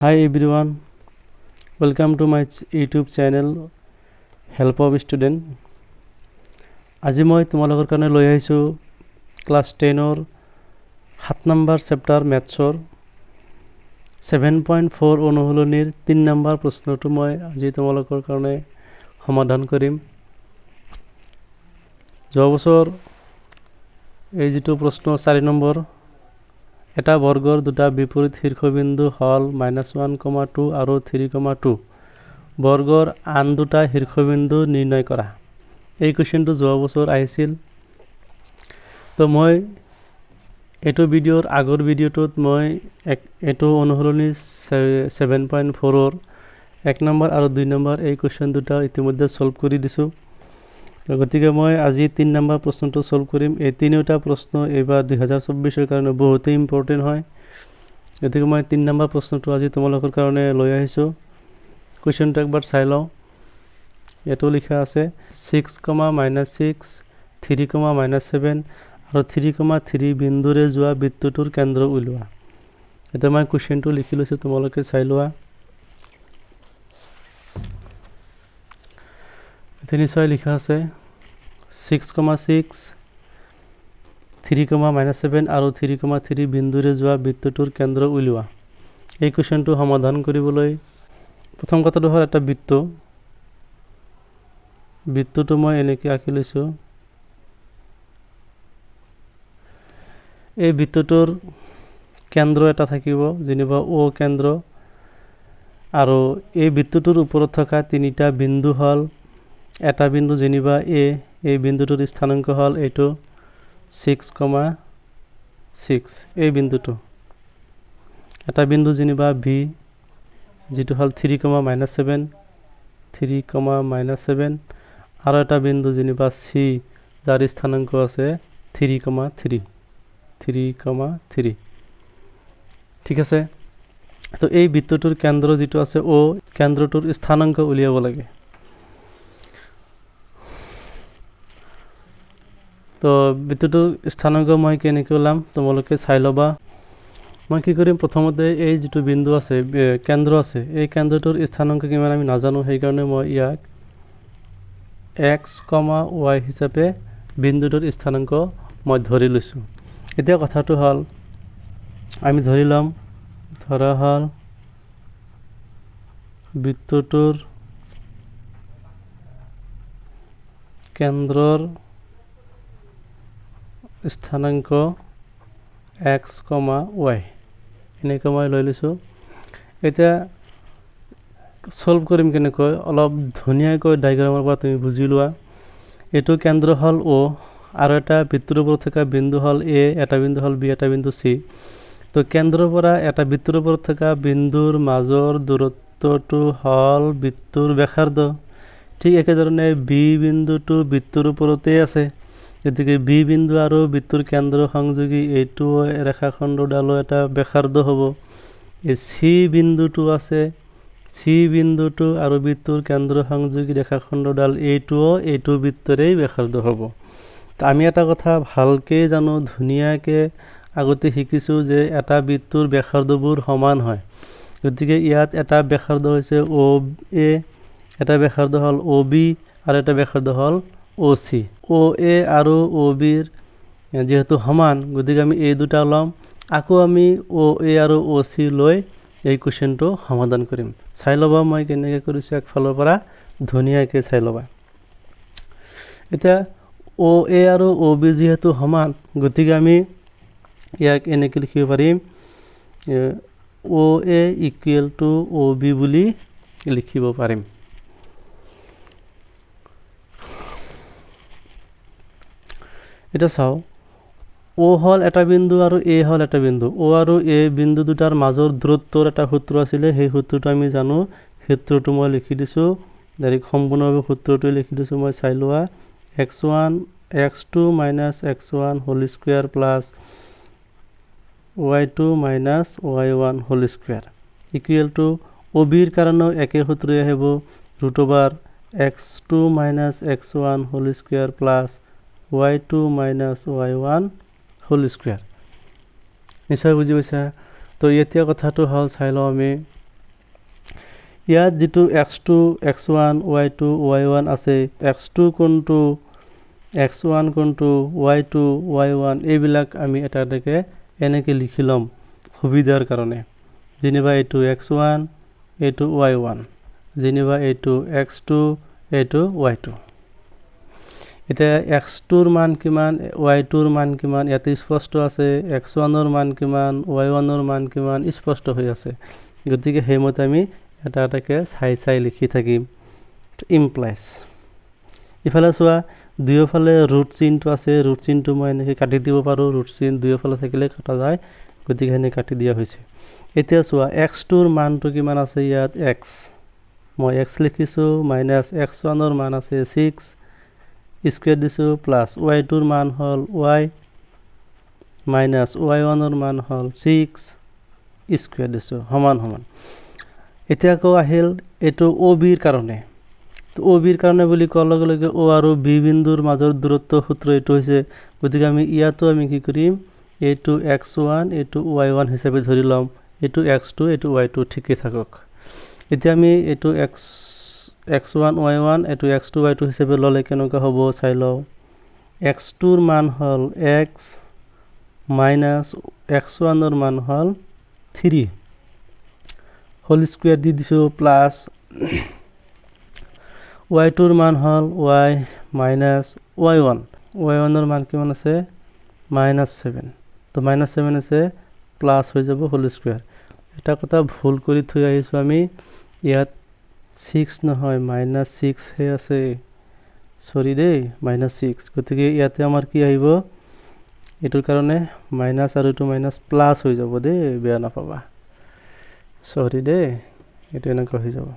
Hi everyone, welcome to my YouTube channel Help of Student. আজি মই তোমালোকৰ কাৰণে লৈ আহিছো ক্লাছ 10ৰ 7 নম্বৰ চেপ্টাৰ মেথছৰ 7.4 অনুশীলনীৰ 3 নম্বৰ প্ৰশ্নটো মই আজি তোমালোকৰ কাৰণে সমাধান কৰিম। যোৱা বছৰ এই যেটো প্ৰশ্ন 4 নম্বৰ এটা বৰ্গৰ দুটা বিপৰীত শীৰ্ষবিন্দু হল -1,2 আৰু 3,2 বৰ্গৰ আন দুটা শীৰ্ষবিন্দু নিৰ্ণয় কৰা। এই কোৱেশ্চনটো যোৱা বছৰ আহিছিল। তো মই এটো ভিডিওৰ আগৰ ভিডিওটোত মই এটো অনুশীলনী 7.4ৰ 1 নম্বৰ আৰু 2 নম্বৰ এই কোৱেশ্চন দুটা ইতিমধ্যে সলভ কৰি দিছো। গতিকে মই আজি 3 নম্বৰ প্ৰশ্নটো সলভ কৰিম। এই তিনিটা প্ৰশ্ন এবাৰ 2024 ৰ কাৰণে বহুত ইম্পৰ্টেন্ট হয়। গতিকে মই 3 নম্বৰ প্ৰশ্নটো আজি তোমালোকৰ কাৰণে লৈ আহিছো। কোৱেশ্চনটো একবাৰ চাই লও। এটো লিখা আছে 6, -6 3, -7 আৰু 3,3 বিন্দুৰে যোৱা বৃত্তটোৰ কেন্দ্ৰ উলিওৱা। এটা মই কোৱেশ্চনটো লিখি লৈছো, তোমালোকে চাই লোৱা। নিশ্চয় লিখা আছে 6,6 3, -7 আৰু 3,3 বিন্দুৰে যোৱা বৃত্তটোৰ কেন্দ্ৰ উলিওৱা। এই কোৱেশ্চনটো সমাধান কৰিবলৈ প্ৰথম কথাটো হ'ল এটা বৃত্তটো মই এনেকৈ আঁকি লৈছো। এই বৃত্তটোৰ কেন্দ্ৰ এটা থাকিব, যেনিবা O কেন্দ্ৰ, আৰু এই বৃত্তটোৰ ওপৰত থকা তিনিটা বিন্দু হল এটা বিন্দু যেনিবা A, এই বিন্দুটোৰ স্থানাংক হল এইটো 6,6 এই বিন্দুটো। এটা বিন্দু যেনিবা B যেটো হল 3,-7 3,-7 আৰু এটা বিন্দু যেনিবা C যাৰ স্থানাংক আছে 3,3 ঠিক আছে। তো এই বৃত্তটোৰ কেন্দ্ৰ যেটো আছে O, কেন্দ্ৰটোৰ স্থানাংক উলিয়াব লাগে। তো বৃত্তটোৰ স্থানাংক মই কেনেকৈ উলাম তোমালোকে চাই লবা। মই কি কৰিম, প্ৰথমতে এই যেটো বিন্দু আছে কেন্দ্ৰ আছে, এই কেন্দ্ৰটোৰ স্থানাংক কিমান আমি নাজানো, সেই কাৰণে মই ইয়াক x, y হিচাপে বিন্দুটোৰ স্থানাংক মই ধৰি লৈছো। এতিয়া কথাটো হল আমি ধৰা হল বৃত্তটোৰ কেন্দ্ৰৰ স্থানাংক x, y এনেকৈ মই লৈ লৈছো। এতিয়া সলভ কৰিম কেনেকৈ, অলপ ধুনীয়াকৈ ডায়াগ্ৰামৰ পৰা তুমি বুজি লোৱা। এটো কেন্দ্ৰ হল O আৰু এটা বৃত্তৰ ওপৰত থকা বিন্দু হল A, এটা বিন্দু হল B, এটা বিন্দু C। তো কেন্দ্ৰৰ পৰা এটা বৃত্তৰ ওপৰত থকা বিন্দুৰ মাজৰ দূৰত্বটো হল বৃত্তৰ ব্যাসাৰ্ধ। ঠিক একেধৰণে B বিন্দুটো বৃত্তৰ ওপৰতে আছে, গতিকে B বিন্দু আৰু বৃত্তৰ কেন্দ্ৰ সংযোগী এইটো ৰেখাখণ্ডডালো এটা ব্যাসাৰ্ধ হ'ব। এই C বিন্দুটো আছে, C বিন্দুটো আৰু বৃত্তৰ কেন্দ্ৰ সংযোগী ৰেখাখণ্ডডাল এইটো বৃত্তৰেই ব্যাসাৰ্ধ হ'ব। তো আমি এটা কথা ভালকে জানো, ধুনীয়াকে আগতে শিকিছো যে এটা বৃত্তৰ ব্যাসাৰ্ধবোৰ সমান হয়। গতিকে ইয়াত এটা ব্যাসাৰ্ধ হৈছে OA, এটা ব্যাসাৰ্ধ হল OB আৰু এটা ব্যাসাৰ্ধ হল OC। OA আৰু OB যেহেতু সমান, গতিকে আমি এই দুটা লম। আকৌ আমি OA আৰু OC লৈ এই কোৱেশ্চনটো সমাধান কৰিম। চাই লবা মই কেনেকৈ কৰিছো, একফালৰ পৰা ধুনীয়াকৈ চাই লবা। এতিয়া OA আৰু OB যেহেতু সমান, গতিকে আমি ইয়াক এনেকৈ লিখিব পাৰিম OA = OB বুলি লিখিব পাৰিম। এটা চাও, O হল এটা বিন্দু আৰু A হল এটা বিন্দু। O আৰু A বিন্দু দুটাৰ মাজৰ দূৰত্বৰ এটা সূত্ৰ আছিল, সেই সূত্ৰটো আমি জানো। সূত্ৰটো মই লিখি দিছো, ডাইৰেক্ট সম্পূৰ্ণভাৱে সূত্ৰটো লিখি দিছো। মই চাই লোৱা x2 - x1 ² y2 - y1 ² OB ৰ কাৰণেও একে সূত্ৰই আহিব, √x2 - x1 ² y2 - y1 ² নিশ্চয় বুজি পাইছা। তো এতিয়া কথাটো হল চাই লও আমি ইয়াত যেটো x2 x1 y2 y1 আছে x2 কোনটো x1 কোনটো y2 y1 এইবিলাক আমি এটা এটাকে এনেকে লিখি লম সুবিধাৰ কাৰণে যেনিবা এইটো x1 এইটো y1 যেনিবা এইটো x2 এইটো y2 এটা x2 ৰ মান কিমান y2 ৰ মান কিমান ইয়াতে স্পষ্ট আছে x1 ৰ মান কিমান y1 ৰ মান কিমান স্পষ্ট হৈ আছে গতিকে হেমতে আমি এটা এটাকে চাই লিখি থাকিম ইমপ্লাইজ ইফালে সোৱা দুয়োফালে ৰুট চিহ্নটো আছে ৰুট চিহ্নটো মই এনেকৈ কাটি দিব পাৰো ৰুট চিহ্ন দুয়োফালে থাকিলে কাটা যায় গতিকে এনে কাটি দিয়া হৈছে এতিয়া সোৱা x2 ৰ মানটো কিমান আছে ইয়াত x মই x লিখিছো মাইনাস x1 ৰ মান আছে 6 স্কয়াৰ দিছো প্লাস y2 ৰ মান হল y মাইনাস y1 ৰ মান হল 6 স্কয়াৰ দিছো সমান সমান এতিয়া কো আহিল এটো OB ৰ কাৰণে তো OB ৰ কাৰণে বুলি কোৱাৰ লগে লগে O আৰু B বিন্দুৰ মাজৰ দূৰত্ব সূত্ৰ এটো হৈছে গতিকে আমি ইয়াতো আমি কি কৰিম এটো x1 এটো y1 হিচাপে ধৰি লম এটো x2 এটো y2 ঠিকই থাকক এতিয়া আমি এটো x1 y1 এটো x2 y2 হিচাপে ললে কেনেকৈ হ'ব চাই লও x2 ৰ মান হল x মাইনাস x1 ৰ মান হল 3 হোল স্কয়াৰ দি দিছো প্লাস y2 ৰ মান হল y মাইনাস y1 ৰ মান কিমান আছে -7 তো -7 আছে প্লাস হৈ যাব হোল স্কয়ার এটা কথা ভুল কৰি থৈ আহিছো আমি ইয়াত 6 নহয় -6 হে আছে সৰি দেই -6 গতিকে ইয়াতে আমাৰ কি আহিব এটোৰ কাৰণে মাইনাস আৰু এটো মাইনাস প্লাস হৈ যাব দেই বেয়া নাপাবা সৰি দেই এটো এনেকৈ হৈ যাব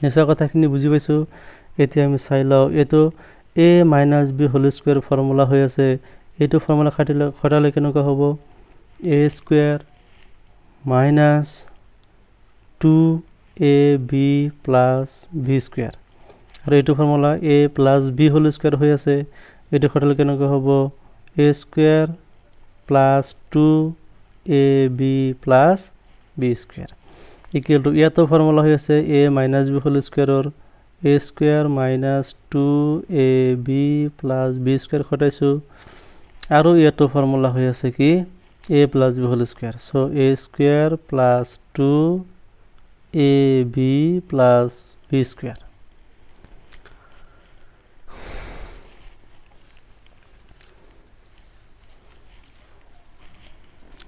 নিশ্চয় কথাখিনি বুজি পাইছো এতিয়া আমি চাই লও এটো a - b whole square formula হৈ আছে এটো ফর্মুলা খটালে কেনেকৈ হ'ব a square minus 2ab plus b square আৰু এটো formula a plus b whole square হৈ আছে এটো খটালে কেনেকৈ হ'ব a square plus 2ab plus b square equal to ইয়াতো ফর্মুলা হৈ আছে a minus b whole square or a square minus 2ab plus b square খটাইছো আৰু ইয়াতো ফর্মুলা হৈ আছে কি a plus b whole square so a square plus 2ab plus b square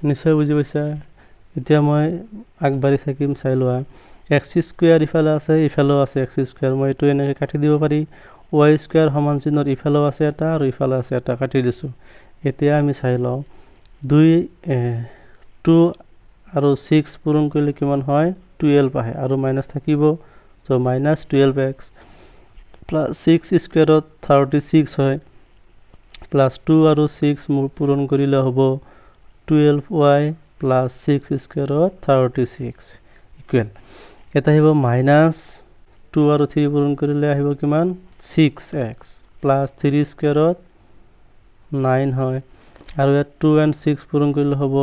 নিশ্চয় বুজি পাইছা এতিয়া মই আগবাঢ়ি থাকিম চাই লোৱা x স্কয়াৰ ইফালে আছে ইফালেও আছে x স্কয়াৰ মই এটো এনেকৈ কাটি দিব পাৰি y স্কয়াৰ সমান চিহ্নৰ ইফালেও আছে এটা আৰু ইফালে আছে এটা কাটি দিছো এতিয়া আমি চাই লও 2 আৰু 6 পূৰণ কৰিলে কিমান হয় 12 আহে আৰু মাইনাস থাকিব সো -12x প্লাস 6 স্কয়াৰত 36 হয় প্লাস 2 আৰু 6 পূৰণ কৰিলে হ'ব 12y plus 6 স্কয়াৰত 36 ইকুৱেল এটা আহিব -2 আৰু 3 পূৰণ কৰিলে আহিব কিমান 6x plus 3 স্কয়াৰত 9 হয় আৰু ইয়াত 2 and 6 পূৰণ কৰিলে হ'ব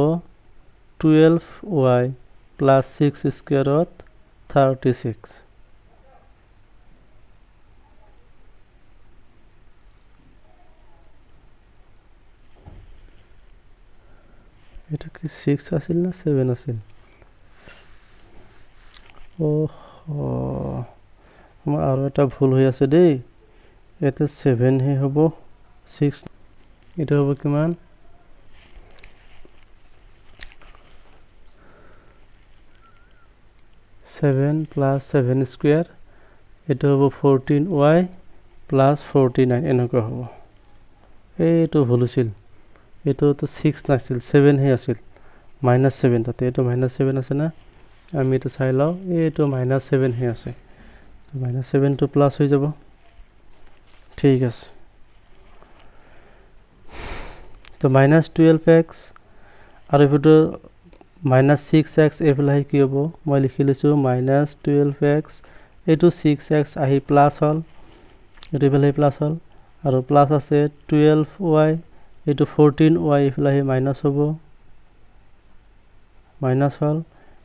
12y plus 6 স্কয়াৰত 36 এটা কি 6 আছিল না 7 আছিল আমাৰ আৰু এটা ভুল হৈ আছে দেই এটা 7 হে হ'ব 6 এটা হ'ব কিমান 7 plus 7 square এটা হ'ব 14y plus 49 এনেকৈ হ'ব এইটো ভুল আছিল এটো তো 6 নাছিল 7 হে আছিল -7 তাতে এটো -7 আছে না আমি এটো চাই লও এটো -7 হে আছে -7 to প্লাস হৈ যাব ঠিক আছে তো -12x আৰু এটো -6x এফলাই কি হ'ব মই লিখি লৈছো -12x এটো 6x আহি প্লাস হল এটো এফলাই প্লাস হল আৰু প্লাস আছে 12y এটো 14y এফলাই মাইনাস হ'ব মাইনাছ হ'ল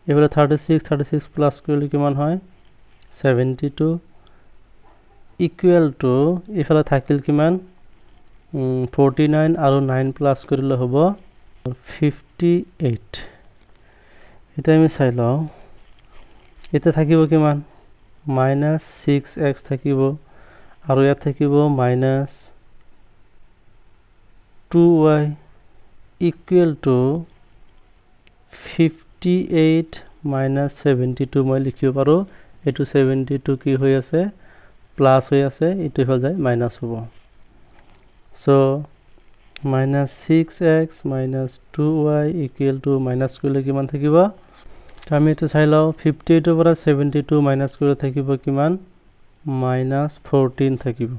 এইফালে 36 প্লাছ কৰিলে কিমান হয় 72 ইকুৱেল টু এইফালে থাকিল কিমান 49 আৰু 9 প্লাছ কৰিলে হ'ব 58 এটা আমি চাই লওঁ এটা থাকিব কিমান -6x থাকিব আৰু ইয়াত থাকিব -2y ইকুৱেল টু 58 -72 মই লিখিব পাৰো এটো 72 কি হৈ আছে প্লাস হৈ আছে এটো হৈ যায় মাইনাস হ'ব so -6x -2y equal to minus কৰিলে কিমান থাকিব আমি এটো চাই লও 58 ৰ পৰা 72 মাইনাস কৰিলে থাকিব কিমান -14 থাকিব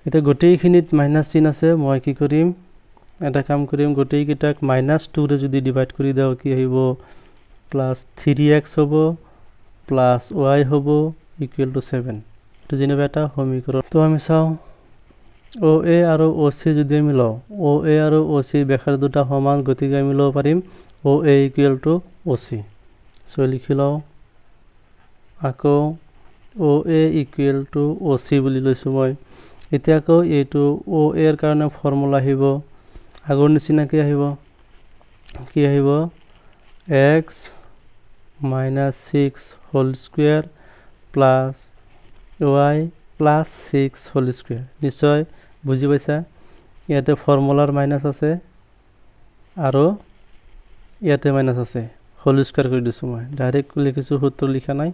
এটা গোটেইখিনিত মাইনাস চিন আছে মই কি কৰিম এটা কাম কৰিম গোটেই কিটাক -2 ৰে যদি ডিভাইড কৰি দাও কি হইব +3x হ'ব +y হ'ব ইকুৱেল টু 7 তো যেনিবা এটা সমীকৰণ তো আমি চাও OA আৰু OC যদি আমি লও OA আৰু OC বেখাৰ দুটা সমান গতিকে আমি লব পাৰিম OA equal to OC so লিখি লও আকৌ OA ইকুৱেল টু OC বুলি লৈছো মই এতিয়া আকৌ এইটো OA এৰ কাৰণে ফৰ্মুলা আহিব আগৰ নিচিনা কি আহিব x - 6 whole square plus y plus 6 whole square নিশ্চয় বুজি পাইছা ইয়াতে ফর্মুলার মাইনাস আছে আৰু ইয়াতে মাইনাস আছে হোল স্কয়াৰ কৰি দিছো মই ডাইৰেক্ট লিখিছো সূত্ৰ লিখা নাই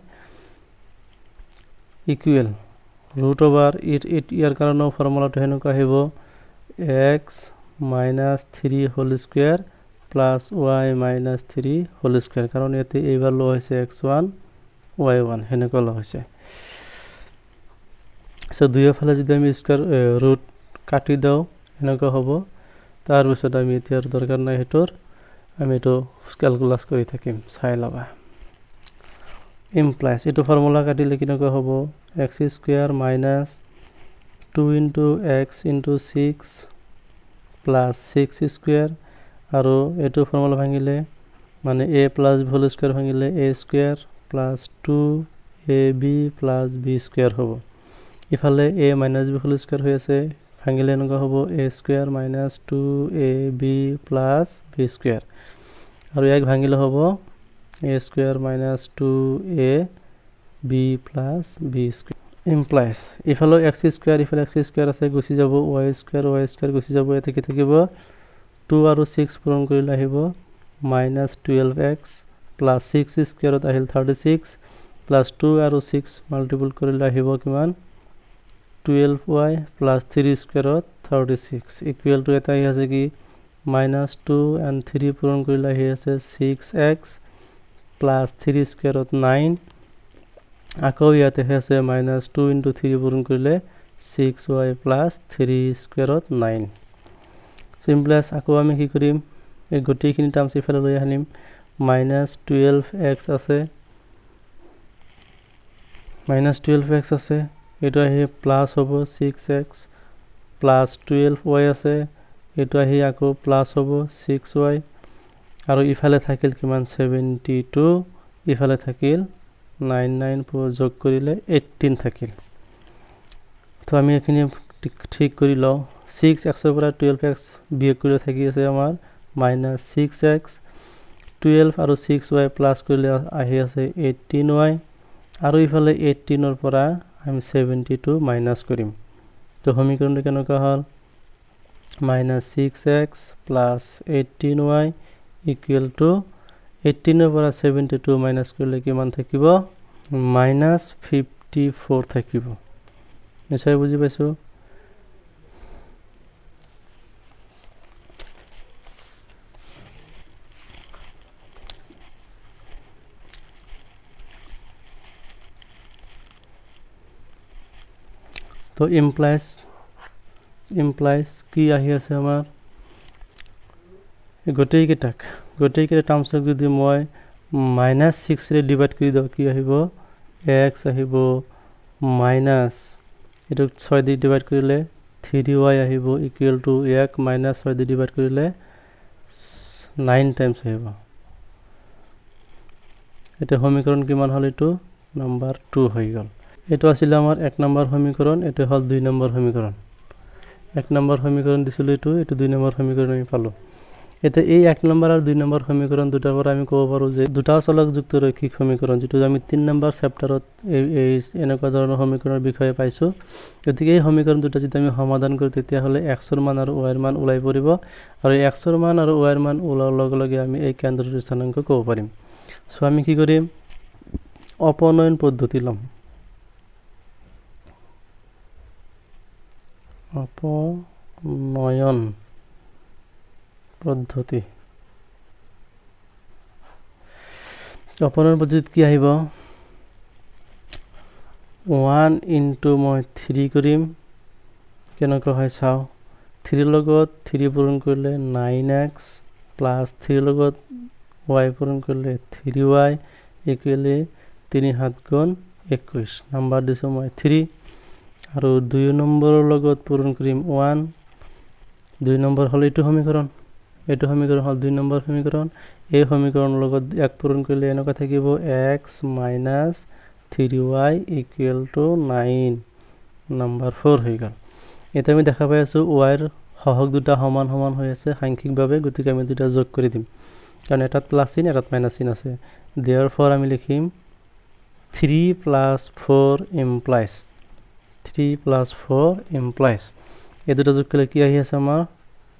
ইকুৱেল √ ওভাৰ ইয়াৰ কাৰণে ফৰ্মুলাটো হেনেকুৱা আহিব x - 3 whole square plus y - 3 whole square কাৰণ এতে এইবাৰ লো হৈছে x1 y1 হেনেকুৱা লো হৈছে সো দুইৰ ফালে যদি আমি স্কয়াৰ ৰুট কাটি দাও হেনেকুৱা হ'ব তাৰ পিছত আমি এতিয়াৰ দৰকাৰ নাই হেতৰ আমি এটো ক্যালকুলাস কৰি থাকিম চাই লবা ইমপ্লাইজ এটো ফৰ্মুলা কাটিলে কিনেকুৱা হ'ব x square - 2 * x * 6 plus 6 square আৰু এটো ফৰ্মুলা ভাঙিলে মানে a + b হোল স্কয়ার ভাঙিলে a square plus 2ab + b square হ'ব ইফালে a - b হোল স্কয়ার হৈ আছে ভাঙিলে এনেকুৱা হ'ব a square - 2ab + b square আৰু এক ভাঙিলে হ'ব a square - 2ab + b square implies ইফালে x স্কয়ার ইফালে x স্কয়ার আছে গুছি যাব y স্কয়ার গুছি যাব এতে কি থাকিব 2 আৰু 6 পূৰণ কৰিলে আহিব -12x + 6 স্কয়াৰত আহিল 36 + 2 আৰু 6 মাল্টিপল কৰিলে আহিব কিমান 12y + 3 স্কয়াৰত 36 ইকুৱেল টু এটা আছে কি -2 and 3 পূৰণ কৰিলে আহি আছে 6x + 3 স্কয়াৰত 9 আকৌ ইয়াতে আছে -2 * 3 পূৰণ কৰিলে 6y + 3 স্কয়াৰত 9 সিম্পলেস আকৌ আমি কি কৰিম এই গোটেইখিনি টার্মস ইফালে লৈ আনিম -12x আছে -12x আছে এটো আহি প্লাস হ'ব 6x + 12y আছে এটো আহি আকৌ প্লাস হ'ব 6y আৰু ইফালে থাকিল কিমান 72 ইফালে থাকিল 99 যোগ কৰিলে 18 থাকিল তো আমি এখিনি ঠিক কৰি লও 6x ৰ পৰা 12x বিয়োগ কৰি থাকি আছে আমাৰ -6x 12 আৰু 6y প্লাস কৰিলে আহি আছে 18y আৰু ইফালে 18 ৰ পৰা আমি 72 মাইনাস কৰিম তো সমীকৰণটো কেনেকুৱা হ'ল -6x + 18y = 18 ৰ পৰা 72 মাইনাস কৰিলে কিমান থাকিব -54 থাকিব নিশ্চয় বুজি পাইছো তো ইমপ্লাইজ কি আহি আছে আমাৰ গোটেই কেটা টাৰ্মসক যদি মই -6 ৰে ডিভাইড কৰি দাও কি আহিব x আহিব মাইনাস এটো 6 দি ডিভাইড কৰিলে 3y আহিব ইকুৱেল টু 1 - 6 দি ডিভাইড কৰিলে 9 টাইমছ আহিব এটা সমীকৰণ কিমান হল এটো নাম্বাৰ 2 হৈ গল এটো আছিল আমাৰ 1 নম্বৰ সমীকৰণ এটো হল 2 নম্বৰ সমীকৰণ 1 নম্বৰ সমীকৰণ দিছিল এটো 2 নম্বৰ সমীকৰণ আমি পালো এতে এই 1 নম্বৰ আৰু 2 নম্বৰ সমীকৰণ দুটাৰ পৰা আমি ক'ব পাৰো যে দুটা চলক যুক্ত ৰৈখিক সমীকৰণ যেটো আমি 3 নম্বৰ চেপ্টাৰত এই এনেকুৱা ধৰণৰ সমীকৰণৰ বিষয়ে পাইছো গতিকে এই সমীকৰণ দুটা যদি আমি সমাধান কৰো তেতিয়া হলে x ৰ মান আৰু y ৰ মান ওলাই পৰিব আৰু x ৰ মান আৰু y ৰ মান ওলাৰ লগে লগে আমি এই কেন্দ্ৰৰ স্থানাংক ক'ব পাৰিম সো আমি কি কৰিম অপনয়ন পদ্ধতি লম অপনয়ন পদ্ধতি অপনয়ন পদ্ধতিত কি আহিব 1 into মই 3 কৰিম কেনেকৈ হয় চাও 3 লগত 3 পূৰণ কৰিলে 9x plus 3 লগত y পূৰণ কৰিলে 3y ইকুৱেল 3 7 গুণ 21 নাম্বাৰ দিছো মই 3 আৰু 2 নম্বৰৰ লগত পূৰণ কৰিম 1 2 নম্বৰ হল এটো সমীকৰণ হল 2 নম্বৰ সমীকৰণ এই সমীকৰণৰ লগত 1 পূৰণ কৰিলে এনেকৈ থাকিব x - 3y = 9 নাম্বাৰ 4 হৈ গল এটা আমি দেখা পাই আছো y ৰ সহগ দুটা সমান সমান হৈ আছে সাংখ্যিকভাৱে গতিকে আমি দুটা যোগ কৰি দিম কাৰণ এটাত প্লাস চিন এটাত মাইনাস চিন আছে therefore আমি লিখিম 3 + 4 implies 3 + 4 implies এই দুটা যোগ কৰিলে কি আহি আছে আমাৰ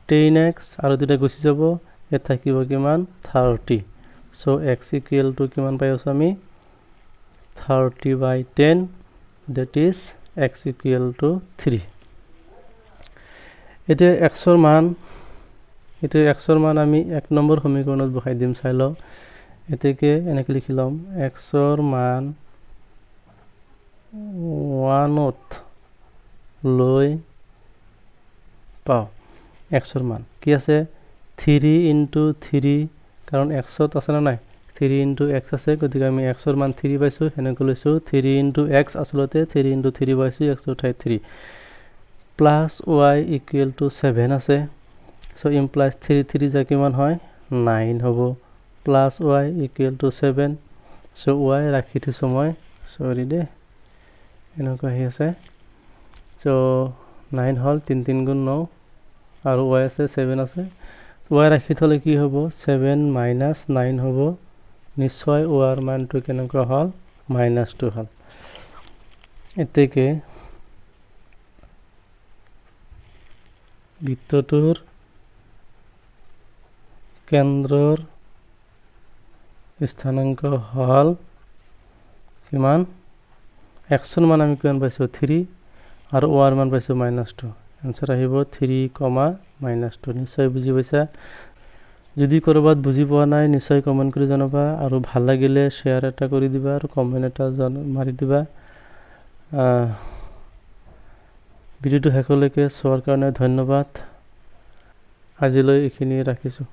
10x আৰু দুটা গুছি যাব এ থাকিব কিমান 30 সো x = কিমান পাই আছো আমি 30/10 that is x = 3 এটা x ৰ মান আমি 1 নম্বৰ সমীকৰণত বহাই দিম চাই লও এতেকে এনেকৈ লিখিলাম x ৰ মান 1ত লৈ পাও x ৰ মান কি আছে 3 * 3 কাৰণ x ত আছে না নাই 3 * x আছে গতিকে আমি x ৰ মান 3 পাইছো হেনেকৈ লৈছো 3 * x আসলতে 3 * 3 পাইছো x ৰ ঠাইত 3 plus y = 7 আছে so implies 3 3 যা কিমান হয় 9 হ'ব plus y = 7 so y ৰাখি থৈছো মই সৰি দে এনেকৈ আহি আছে so 9 হল 3 3 গুণ 9 আৰু y আছে 7 আছে y ৰাখি থলে কি হ'ব 7 - 9 হ'ব নিশ্চয় y ৰ মানটো কেনেকৈ হল -2 হল এতেকে বৃত্তটোৰ কেন্দ্ৰৰ স্থানাংক হল কিমান x ৰ মান আমি কিমান পাইছো 3 আৰু y ৰ মান পাইছো -2 आंसर আহিব 3, -2 নিশ্চয় বুজি পাইছা যদি কৰবাত বুজি পোৱা নাই নিশ্চয় কমেন্ট কৰি জনাবা আৰু ভাল লাগিলে শেয়াৰ এটা কৰি দিবা আৰু কমেন্ট এটা মাৰি দিবা ভিডিওটো শেষলৈকে চোৱাৰ কাৰণে ধন্যবাদ আজিলৈ এইখিনি ৰাখিছো